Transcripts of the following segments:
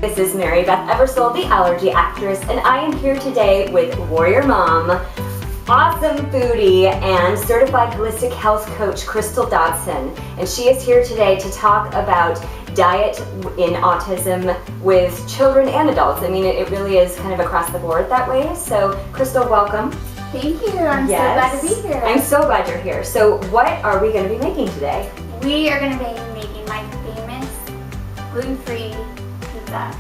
This is Mary Beth Eversole, the Allergy actress, and I am here today with Warrior Mom, awesome foodie, and certified holistic health coach Crystal Dodson. And she is here today to talk about diet in autism with children and adults. I mean, it really is kind of across the board that way. So, Crystal, welcome. Thank you. I'm so glad to be here. I'm so glad you're here. So, what are we going to be making today? We are going to be making my famous gluten-free pizza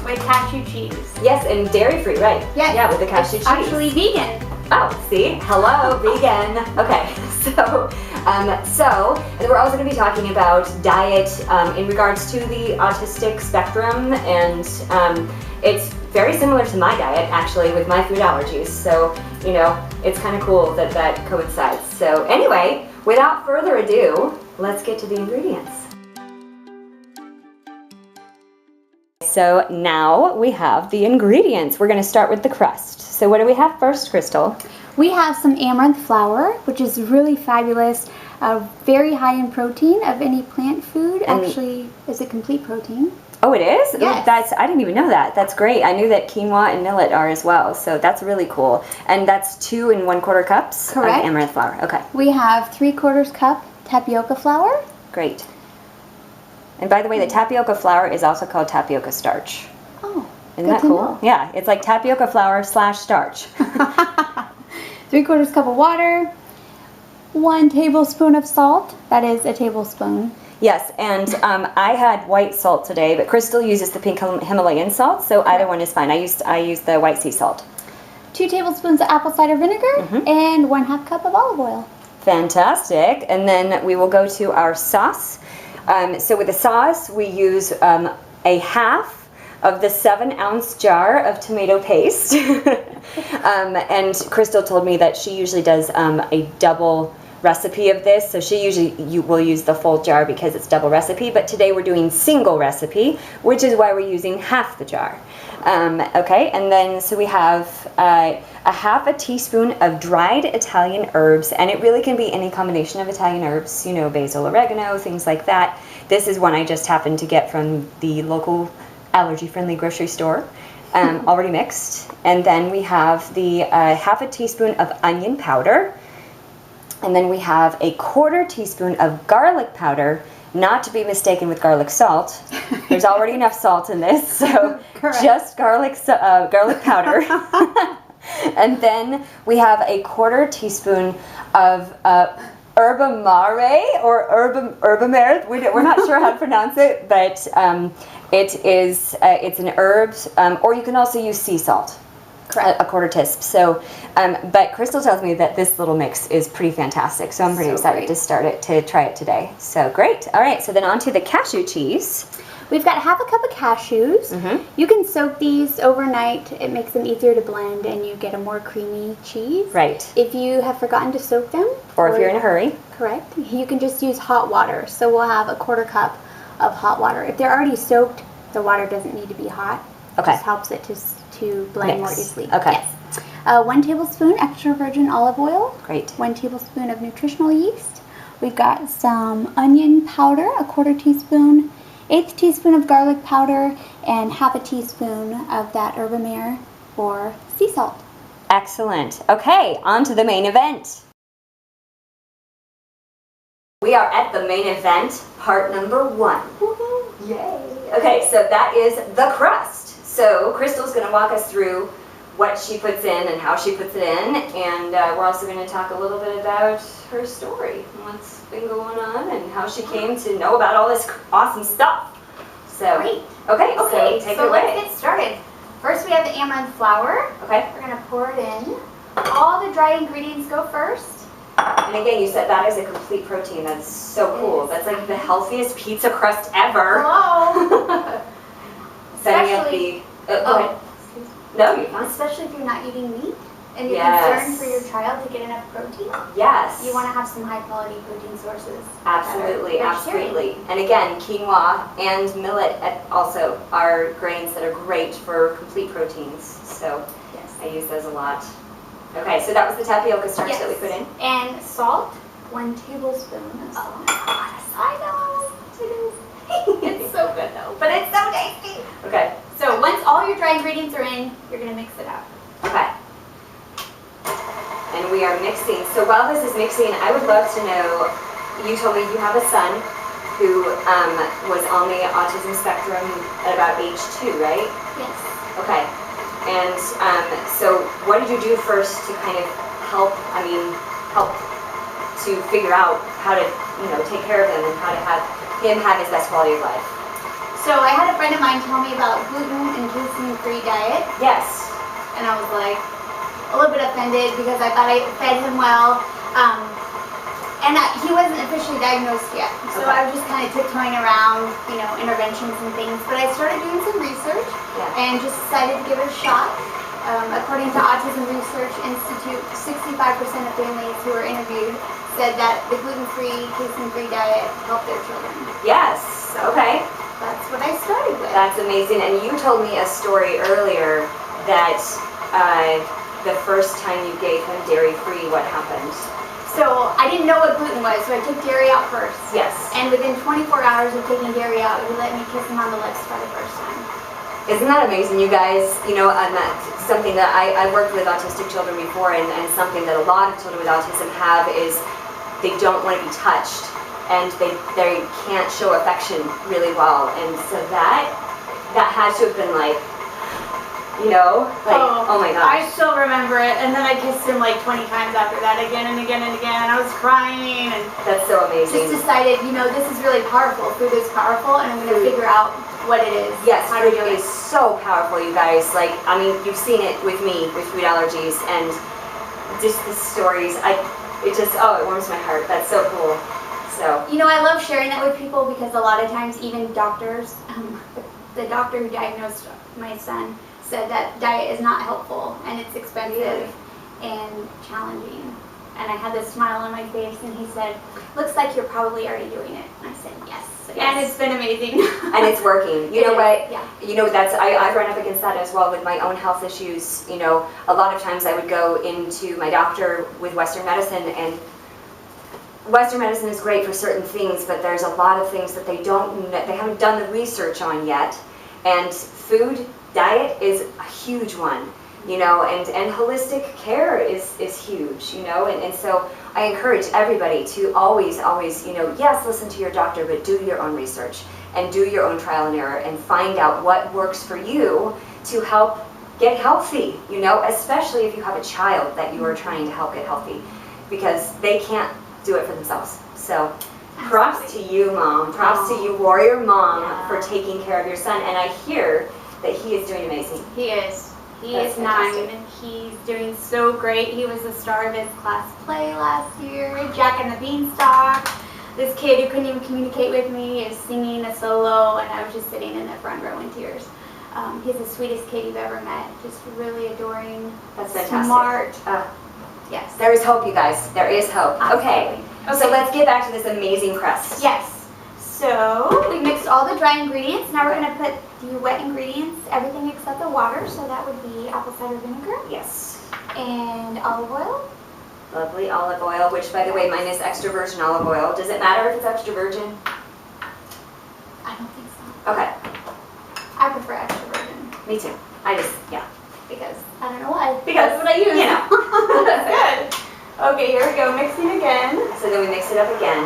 with cashew cheese. Yes, and dairy-free, right? Yes. Yeah, with the cashew cheese. Actually vegan. Oh, see? Hello, vegan. Okay, so we're also going to be talking about diet in regards to the autistic spectrum, and it's very similar to my diet, actually, with my food allergies. So, you know, it's kind of cool that that coincides. So anyway, without further ado, let's get to the ingredients. So now we have the ingredients. We're going to start with the crust. So what do we have first, Crystal? We have some amaranth flour, which is really fabulous, very high in protein of any plant food. And actually, is a complete protein. Oh, it is? Yes. I didn't even know that. That's great. I knew that quinoa and millet are as well, so that's really cool. And that's 2 1/4 cups Correct. of amaranth flour. Okay. We have 3/4 cup tapioca flour. Great. And by the way, the tapioca flour is also called tapioca starch. Oh, Isn't that cool? Yeah, it's like tapioca flour / starch. 3/4 cup of water, 1 tablespoon of salt. That is a tablespoon. Yes, and I had white salt today, but Crystal uses the pink Himalayan salt, so either one is fine. I use the white sea salt. 2 tablespoons of apple cider vinegar and 1/2 cup of olive oil. Fantastic. And then we will go to our sauce. So with the sauce, we use a half of the 7-ounce jar of tomato paste. And Crystal told me that she usually does a double recipe of this, so she usually will use the full jar because it's double recipe, but today we're doing single recipe, which is why we're using half the jar. Okay, and then so we have a 1/2 teaspoon of dried Italian herbs, and it really can be any combination of Italian herbs, you know, basil, oregano, things like that. This is one I just happened to get from the local allergy-friendly grocery store, already mixed. And then we have the 1/2 teaspoon of onion powder. And then we have a 1/4 teaspoon of garlic powder, not to be mistaken with garlic salt. There's already enough salt in this, so just garlic powder. And then we have a 1/4 teaspoon of yerba mare or yerba mare. We're not sure how to pronounce it, but it's an herb, or you can also use sea salt. Correct. A 1/4 teaspoon. So, but Crystal tells me that this little mix is pretty fantastic, so I'm pretty excited to try it today. So great. All right, so then on to the cashew cheese. We've got 1/2 cup of cashews. You can soak these overnight. It makes them easier to blend, and you get a more creamy cheese. Right. If you have forgotten to soak them, or if you're in a hurry, correct, you can just use hot water. So we'll have a 1/4 cup of hot water. If they're already soaked, the water doesn't need to be hot. Okay. It just helps it to blend more easily. Okay. Yes. 1 tablespoon extra virgin olive oil. Great. 1 tablespoon of nutritional yeast. We've got some onion powder, a 1/4 teaspoon, 1/8 teaspoon of garlic powder, and 1/2 teaspoon of that yerba mare or sea salt. Excellent. Okay, on to the main event. We are at the main event, part number 1. Woohoo! Yay! Okay, so that is the crust. So Crystal's going to walk us through what she puts in and how she puts it in, and we're also going to talk a little bit about her story, what's been going on, and how she came to know about all this awesome stuff. So, great. Okay, so take it away. Let's get started. First we have the amaranth flour. Okay. We're going to pour it in. All the dry ingredients go first. And again, you said that is a complete protein. That's so cool. That's like the healthiest pizza crust ever. Hello. Setting up the... go ahead. No, you're fine. Especially if you're not eating meat and you're Yes. concerned for your child to get enough protein. Yes. You want to have some high quality protein sources. Absolutely, that are absolutely. And again, quinoa and millet also are grains that are great for complete proteins. So yes. I use those a lot. Okay, so that was the tapioca starch that we put in. And salt, 1 tablespoon of salt. Oh my God, I know. It is. It's so good though, but it's so tasty. Okay. going to mix it up. Okay. And we are mixing. So while this is mixing, I would love to know, you told me you have a son who was on the autism spectrum at about age 2, right? Yes. Okay. And so what did you do first to kind of help to figure out how to, take care of him and how to have him have his best quality of life? So I had a friend of mine tell me about gluten and casein-free diet. Yes. And I was like a little bit offended because I thought I fed him well. And he wasn't officially diagnosed yet. So Okay. I was just kind of tiptoeing around, interventions and things. But I started doing some research and just decided to give it a shot. According to Autism Research Institute, 65% of families who were interviewed said that the gluten-free, casein-free diet helped their children. Yes. Okay. That's what I started with. That's amazing. And you told me a story earlier that the first time you gave him dairy-free, what happened? So I didn't know what gluten was, so I took dairy out first. Yes. And within 24 hours of taking dairy out, he let me kiss him on the lips for the first time. Isn't that amazing, you guys? That's something that I've worked with autistic children before, and something that a lot of children with autism have is they don't want to be touched, and they can't show affection really well, and so that had to have been like, oh my gosh. I still remember it, and then I kissed him like 20 times after that, again and again and again, and I was crying, and that's so amazing. just decided, this is really powerful. Food is powerful, and I'm going to figure out what it is. Yes, how to food do it. is so powerful, you guys. You've seen it with me with food allergies, and just the stories. It warms my heart. That's so cool. So. I love sharing that with people because a lot of times, even doctors, the doctor who diagnosed my son said that diet is not helpful and it's expensive and challenging. And I had this smile on my face, and he said, "Looks like you're probably already doing it." And I said, yes. And it's been amazing. And it's working. You know what? Yeah. I've run up against that as well with my own health issues. A lot of times I would go into my doctor with Western medicine, and Western medicine is great for certain things, but there's a lot of things that they haven't done the research on yet. And food, diet is a huge one. And holistic care is huge, and so I encourage everybody to always, yes, listen to your doctor, but do your own research and do your own trial and error and find out what works for you to help get healthy, especially if you have a child that you are trying to help get healthy, because they can't do it for themselves. So props to you, Mom. Props to you, warrior mom, for taking care of your son. And I hear that he is doing amazing. He is. He That's is fantastic. 9, and he's doing so great. He was the star of his class play last year, Jack and the Beanstalk. This kid who couldn't even communicate with me is singing a solo, and I was just sitting in the front row in tears. He's the sweetest kid you've ever met. Just really adoring. That's fantastic. Smart. Yes. There is hope, you guys. There is hope. Okay. So let's get back to this amazing crust. Yes. So we mixed all the dry ingredients. Now we're going to put the wet ingredients, everything except the water. So that would be apple cider vinegar. Yes. And olive oil. Lovely olive oil, which, by the way, mine is extra virgin olive oil. Does it matter if it's extra virgin? I don't think so. Okay. I prefer extra virgin. Me too. Because I don't know why. Because that's what I use. That's good. Okay, here we go. Mixing again. So then we mix it up again.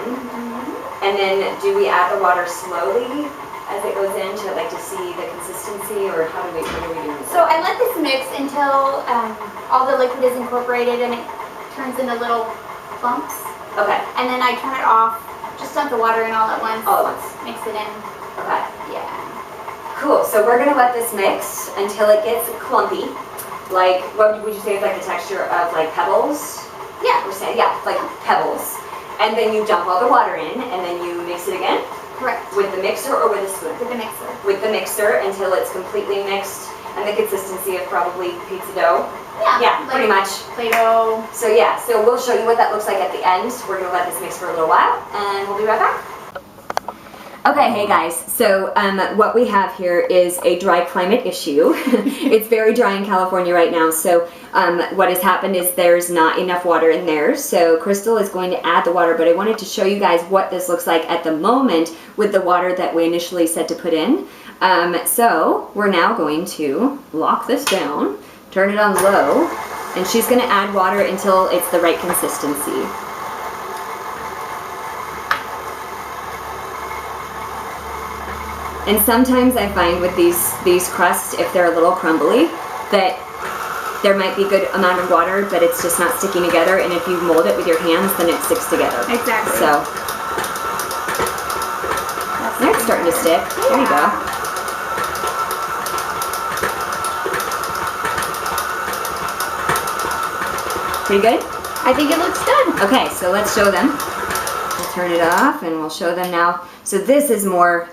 And then do we add the water slowly as it goes in to see the consistency, or how do we do this? So I let this mix until all the liquid is incorporated and it turns into little clumps. Okay. And then I turn it off. Just dump the water in all at once. All at once. Mix it in. Okay. Yeah. Cool. So we're gonna let this mix until it gets clumpy. Like, what would you say is like the texture of like pebbles? Yeah. We're saying, yeah, like pebbles. And then you dump all the water in, and then you mix it again? Correct. With the mixer or with a spoon? With the mixer. With the mixer until it's completely mixed, and the consistency of probably pizza dough? Yeah, pretty much. Play-Doh. So yeah, so we'll show you what that looks like at the end. We're gonna let this mix for a little while, and we'll be right back. Okay, hey guys, so what we have here is a dry climate issue. It's very dry in California right now, so what has happened is there's not enough water in there, so Crystal is going to add the water, but I wanted to show you guys what this looks like at the moment with the water that we initially said to put in. So we're now going to lock this down Turn it on low, and she's gonna add water until it's the right consistency. And sometimes I find with these crusts, if they're a little crumbly, that there might be a good amount of water, but it's just not sticking together. And if you mold it with your hands, then it sticks together. Exactly. So now it's starting to stick. Yeah. There you go. Pretty good? I think it looks good. Okay, so let's show them. We'll turn it off and we'll show them now. So this is more,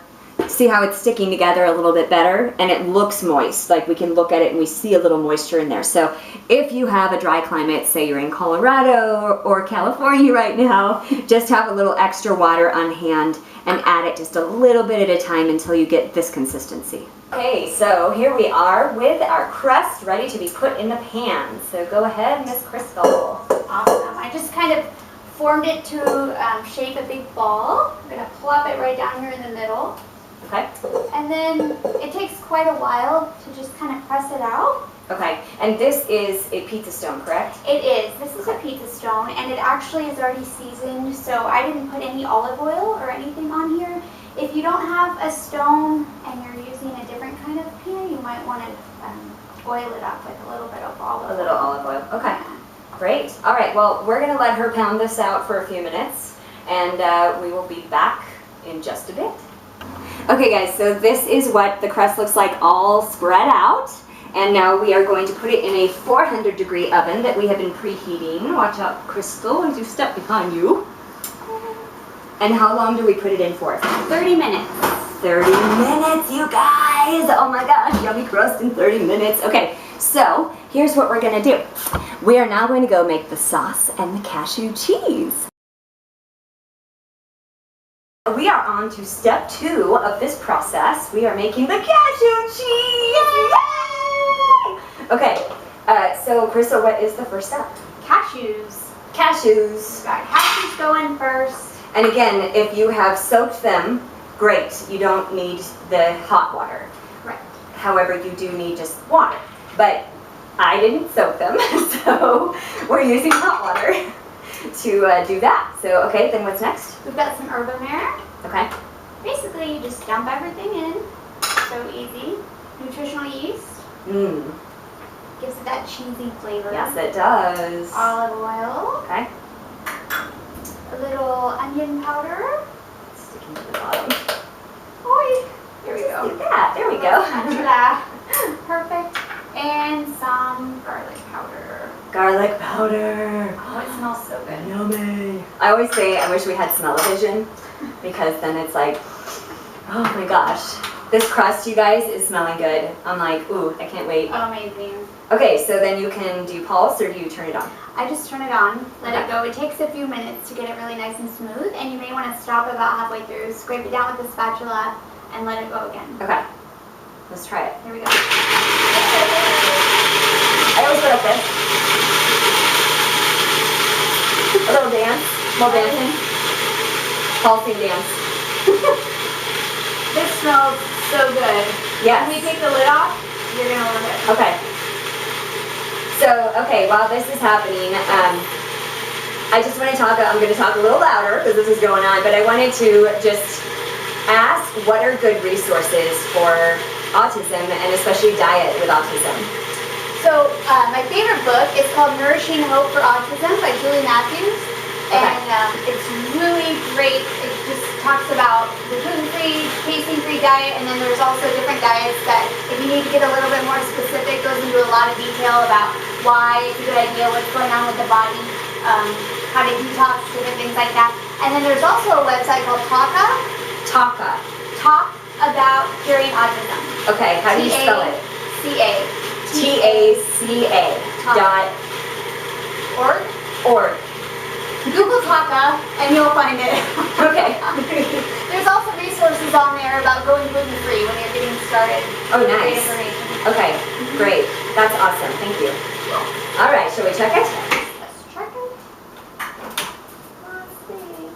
see how it's sticking together a little bit better, and it looks moist. Like we can look at it and we see a little moisture in there. So if you have a dry climate, say you're in Colorado or California right now, just have a little extra water on hand and add it just a little bit at a time until you get this consistency. Okay, so here we are with our crust ready to be put in the pan. So go ahead, Miss Crystal. Awesome. I just kind of formed it to shape a big ball. I'm going to plop it right down here in the middle. Okay. And then it takes quite a while to just kind of press it out. Okay, and this is a pizza stone, correct? It is. This is a pizza stone, and it actually is already seasoned, so I didn't put any olive oil or anything on here. If you don't have a stone and you're using a different kind of pan, you might want to oil it up with a little bit of olive oil. A little olive oil. Okay, great. All right, well, we're going to let her pound this out for a few minutes, and we will be back in just a bit. Okay, guys, so this is what the crust looks like all spread out. And now we are going to put it in a 400-degree oven that we have been preheating. Watch out, Crystal, as you step behind you. And how long do we put it in for? 30 minutes. 30 minutes, you guys! Oh my gosh, yummy crust in 30 minutes. Okay, so here's what we're gonna do. We are now going to go make the sauce and the cashew cheese. We are on to step 2 of this process. We are making the cashew cheese! Yay! Okay, so Crystal, what is the first step? Cashews. Cashews. Got cashews going first. And again, if you have soaked them, great. You don't need the hot water. Right. However, you do need just water. But I didn't soak them, so we're using hot water to do that. So, okay, then what's next? We've got some herbamare. Okay. Basically, you just dump everything in. So easy. Nutritional yeast. Mmm. Gives it that cheesy flavor. Yes, it does. Olive oil. Okay. A little onion powder. Sticking to the bottom. Oi. Here we go. Look at that. There we go. Perfect. And some garlic powder. Garlic powder. Oh, it smells so good. Yummy. I always say I wish we had smell-o-vision, because then it's like, oh my gosh. This crust, you guys, is smelling good. I'm like, ooh, I can't wait. Amazing. Okay, so then you can do pulse, or do you turn it on? I just turn it on, let it go. It takes a few minutes to get it really nice and smooth, and you may want to stop about halfway through, scrape it down with a spatula, and let it go again. Okay, let's try it. Here we go. I always go like this. A little dance, more dancing. Pulsing dance. This smells so good. Yes. When we take the lid off, you're going to love it. Okay. So, okay, while this is happening, I just want to talk, I'm going to talk a little louder because this is going on, but I wanted to just ask what are good resources for autism, and especially diet with autism. So, my favorite book is called Nourishing Hope for Autism by Julie Matthews. Okay. And it's really great. It just talks about the gluten-free, casein-free diet, and then there's also different diets that, if you need to get a little bit more specific, goes into a lot of detail about why it's a good idea, what's going on with the body, how to detox, different things like that. And then there's also a website called Taca. Talk About Curing Autism. Okay, how do you spell it? T-A. T-A-C-A .org. Google Taca and you'll find it. Okay. There's also resources on there about going gluten-free when you're getting started. Oh, Great nice. information. Okay, great. That's awesome. Thank you. Yeah. All right, shall we check it? Let's check it. Let's see.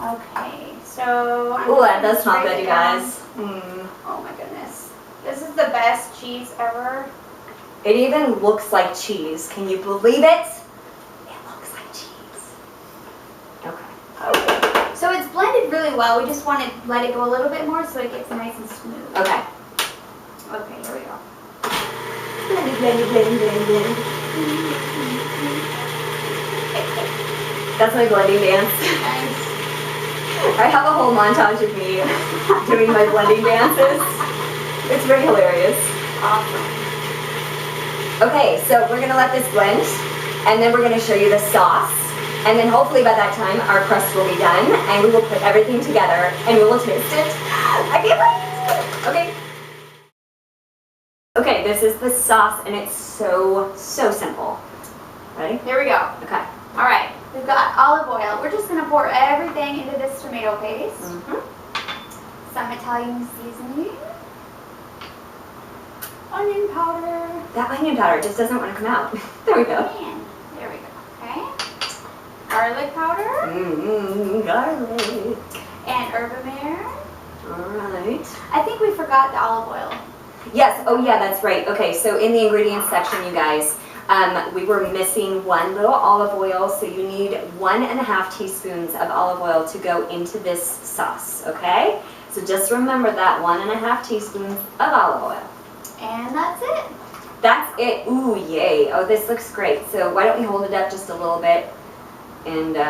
Okay, so Ooh, that does smell good, you guys. Oh my goodness. This is the best cheese ever. It even looks like cheese. Can you believe it? It looks like cheese. Okay. So it's blended really well. We just want to let it go a little bit more so it gets nice and smooth. Okay. Okay, here we go. Blend. That's my blending dance. Nice. I have a whole montage of me doing my blending dances. It's very hilarious. Awesome. Okay, so we're gonna let this blend, and then we're gonna show you the sauce, and then hopefully by that time our crust will be done, and we will put everything together, and we will taste it. I can't wait! Okay. Okay, this is the sauce, and it's so simple. Ready? Here we go. Okay. All right, we've got olive oil. We're just gonna pour everything into this tomato paste. Some Italian seasoning. Onion powder. That onion powder just doesn't want to come out. There we go. And there we go. Okay. Garlic powder. Garlic. And herbamare. Alright. I think we forgot the olive oil. Yes, oh yeah, that's right. Okay, so in the ingredients section, you guys, we were missing one little olive oil, so you need 1.5 teaspoons of olive oil to go into this sauce, okay? So just remember that 1.5 teaspoons of olive oil. And that's it. That's it. Ooh, yay. Oh, this looks great. So why don't we hold it up just a little bit, and you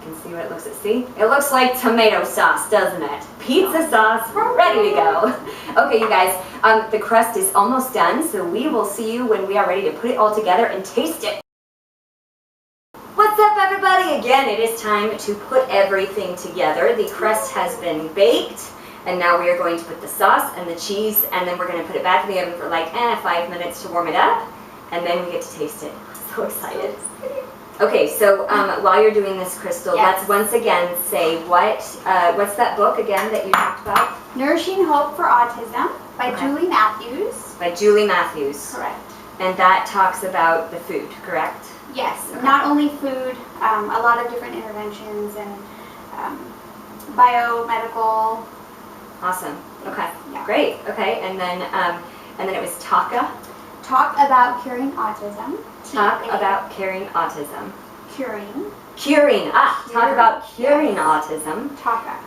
can see what it looks like. See? It looks like tomato sauce, doesn't it? Pizza sauce, ready to go. Okay, you guys, the crust is almost done, so we will see you when we are ready to put it all together and taste it. What's up, everybody? Again, it is time to put everything together. The crust has been baked, and now we are going to put the sauce and the cheese, and then we're going to put it back in the oven for like 5 minutes to warm it up, and then we get to taste it. I'm so excited. Okay, so while you're doing this, Crystal, let's once again say what's that book again that you talked about? Nourishing Hope for Autism by Julie Matthews. By Julie Matthews. Correct. And that talks about the food, correct? Yes, not only food, a lot of different interventions and biomedical. Awesome. Okay. Yeah. Great. Okay. And then it was TACA. Talk about curing autism. Talk about curing autism. Curing. Curing. Talk about curing autism. TACA.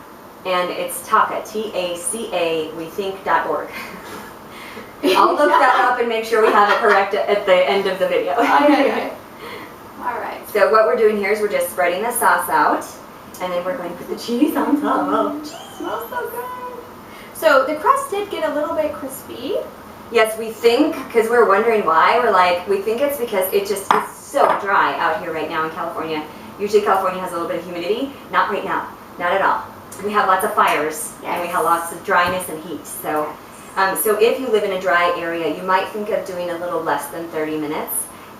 And it's TACA. TACA. WeThink.org. I'll look that up and make sure we have it correct at the end of the video. Okay. All right. So what we're doing here is we're just spreading the sauce out, and then we're going to put the cheese on top. Smells so good. So the crust did get a little bit crispy. Yes, we think, because we're wondering why, we think it's because it just is so dry out here right now in California. Usually California has a little bit of humidity. Not right now. Not at all. We have lots of fires, and we have lots of dryness and heat. So, so if you live in a dry area, you might think of doing a little less than 30 minutes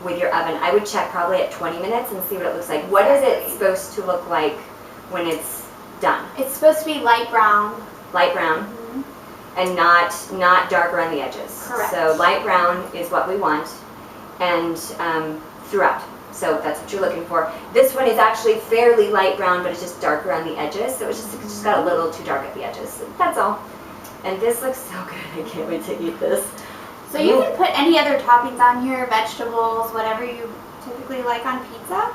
with your oven. I would check probably at 20 minutes and see what it looks like. What is it supposed to look like when it's done? It's supposed to be light brown. Light brown. And not dark around the edges. Correct. So light brown is what we want, and throughout. So that's what you're looking for. This one is actually fairly light brown, but it's just dark around the edges. So it's just got a little too dark at the edges. So that's all. And this looks so good. I can't wait to eat this. So you can put any other toppings on here, vegetables, whatever you typically like on pizza.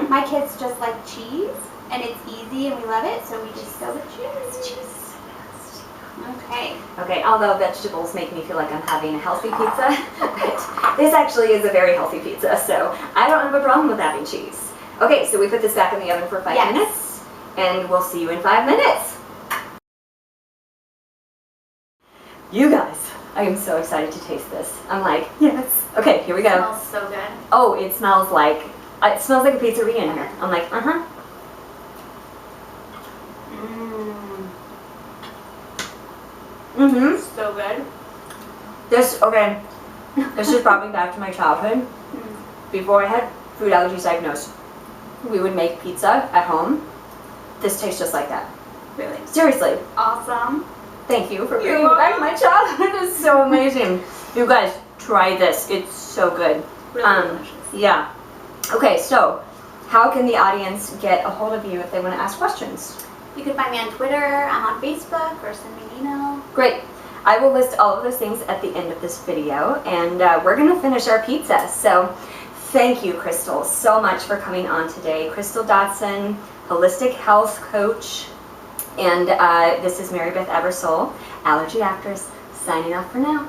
My kids just like cheese, and it's easy, and we love it, so we just go with cheese. Okay. Okay, although vegetables make me feel like I'm having a healthy pizza, but this actually is a very healthy pizza, so I don't have a problem with having cheese. Okay, so we put this back in the oven for 5 minutes, and we'll see you in 5 minutes. You guys, I am so excited to taste this. I'm like, yes. Okay, here we go. It smells so good. Oh, it smells like a pizzeria in here. I'm like, So good. This is probably back to my childhood. Before I had food allergies diagnosed, we would make pizza at home. This tastes just like that. Really? Seriously. Awesome. Thank you for bringing back to my childhood. It's so amazing. You guys, try this. It's so good. Really delicious. Yeah. Okay, so how can the audience get a hold of you if they want to ask questions? You can find me on Twitter, I'm on Facebook, or send me an email. Great. I will list all of those things at the end of this video, and we're going to finish our pizza. So thank you, Crystal, so much for coming on today. Crystal Dodson, holistic health coach, and this is Mary Beth Eversole, allergy actress, signing off for now.